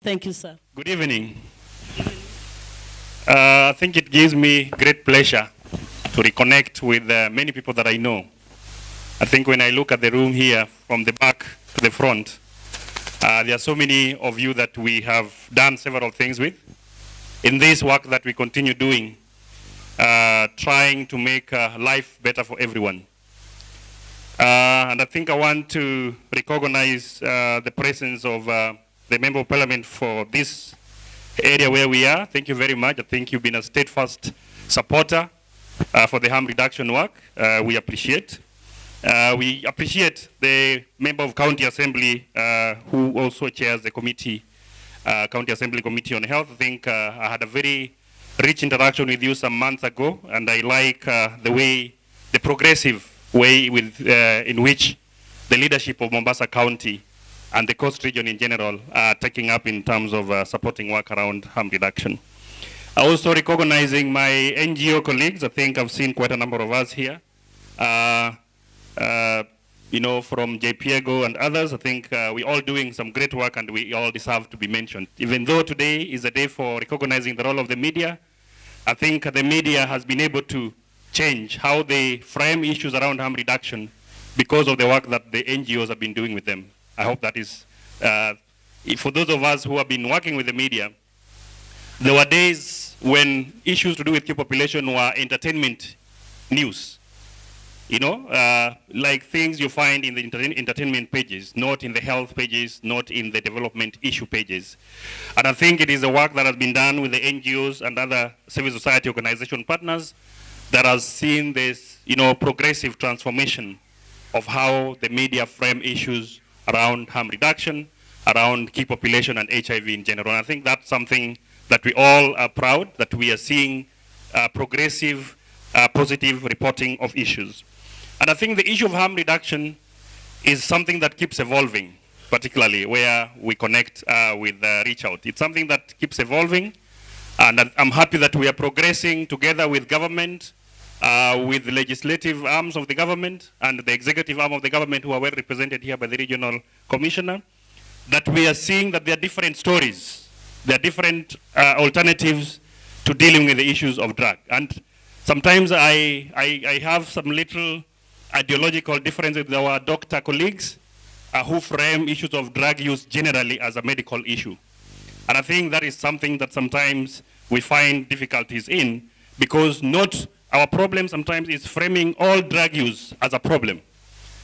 Thank you, sir. Good evening. I think it gives me great pleasure to reconnect with many people that I know. I think when I look at the room here, from the back to the front, there are so many of you that we have done several things with. In this work that we continue doing, trying to make life better for everyone. And I think I want to recognize the presence of the Member of Parliament for this area where we are. Thank you very much. I think you've been a steadfast supporter for the harm reduction work. We appreciate. We appreciate the Member of County Assembly who also chairs the committee, County Assembly Committee on Health. I think I had a very rich interaction with you some months ago, and I like the progressive way in which the leadership of Mombasa County and the Coast region in general are taking up in terms of supporting work around harm reduction. Also recognizing my NGO colleagues. I think I've seen quite a number of us here. You know, from JPEGO and others. I think we're all doing some great work and we all deserve to be mentioned. Even though today is a day for recognizing the role of the media, I think the media has been able to change how they frame issues around harm reduction because of the work that the NGOs have been doing with them. I hope that is, for those of us who have been working with the media, there were days when issues to do with key population were entertainment news. You know, like things you find in the entertainment pages, not in the health pages, not in the development issue pages. And I think it is the work that has been done with the NGOs and other civil society organization partners that has seen this, you know, progressive transformation of how the media frame issues around harm reduction, around key population and HIV in general. And I think that's something that we all are proud that we are seeing progressive, positive reporting of issues. And I think the issue of harm reduction is something that keeps evolving, particularly where we connect with Reachout. It's something that keeps evolving, and I'm happy that we are progressing together with government, with the legislative arms of the government and the executive arm of the government who are well represented here by the regional commissioner, that we are seeing that there are different stories, there are different alternatives to dealing with the issues of drug. And sometimes I have some little ideological differences with our doctor colleagues who frame issues of drug use generally as a medical issue. And I think that is something that sometimes we find difficulties in, because not our problem sometimes is framing all drug use as a problem.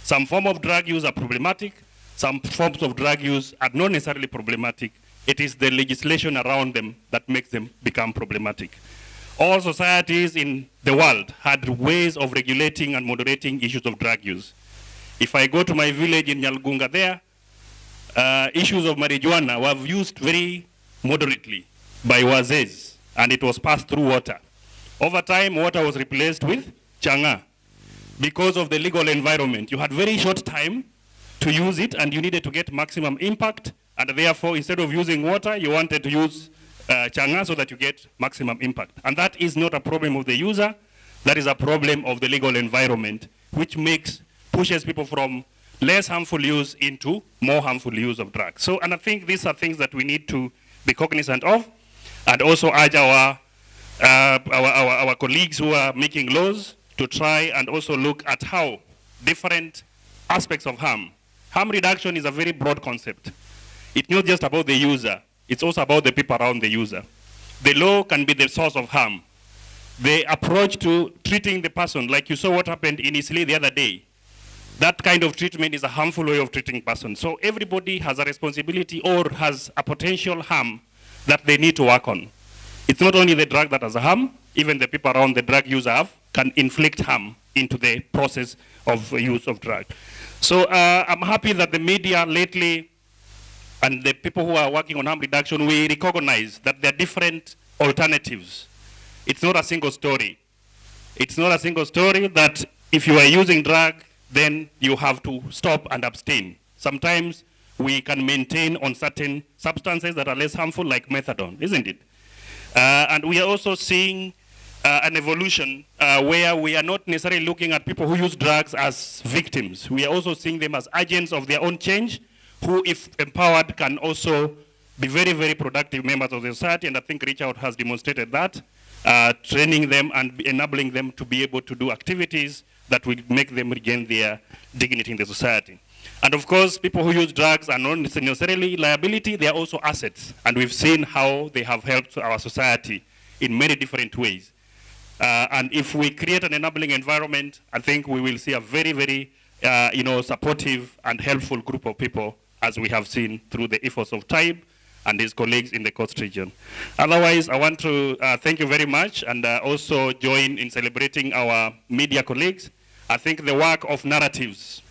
Some form of drug use are problematic, some forms of drug use are not necessarily problematic. It is the legislation around them that makes them become problematic. All societies in the world had ways of regulating and moderating issues of drug use. If I go to my village in Nyalgunga there, issues of marijuana were used very moderately by wazes, and it was passed through water. Over time, water was replaced with changa. Because of the legal environment, you had very short time to use it, and you needed to get maximum impact, and therefore, instead of using water, you wanted to use changa so that you get maximum impact. And that is not a problem of the user, that is a problem of the legal environment, which pushes people from less harmful use into more harmful use of drugs. So, and I think these are things that we need to be cognizant of, and also urge our colleagues who are making laws to try and also look at how different aspects of harm reduction is a very broad concept. It's not just about the user, it's also about the people around the user. The law can be the source of harm. The approach to treating the person, like you saw what happened in Italy the other day, that kind of treatment is a harmful way of treating person. So everybody has a responsibility or has a potential harm that they need to work on. It's not only the drug that has a harm, even the people around the drug user can inflict harm into the process of use of drug. So I'm happy that the media lately and the people who are working on harm reduction, we recognize that there are different alternatives. It's not a single story. It's not a single story that if you are using drug, then you have to stop and abstain. Sometimes we can maintain on certain substances that are less harmful, like methadone, isn't it? And we are also seeing an evolution where we are not necessarily looking at people who use drugs as victims. We are also seeing them as agents of their own change, who, if empowered, can also be very, very productive members of the society, and I think Reachout has demonstrated that, training them and enabling them to be able to do activities that will make them regain their dignity in the society. And of course, people who use drugs are not necessarily liability, they are also assets. And we've seen how they have helped our society in many different ways. And if we create an enabling environment, I think we will see a very, very supportive and helpful group of people, as we have seen through the efforts of Taib and his colleagues in the Coast region. Otherwise, I want to thank you very much and also join in celebrating our media colleagues. I think the work of narratives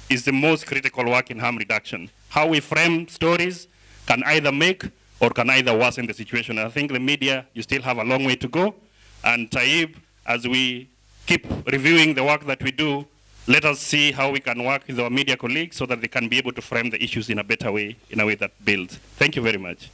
is the most critical work in harm reduction. How we frame stories can either make or can either worsen the situation. And I think the media, you still have a long way to go. And Taib, as we keep reviewing the work that we do, let us see how we can work with our media colleagues so that they can be able to frame the issues in a better way, in a way that builds. Thank you very much.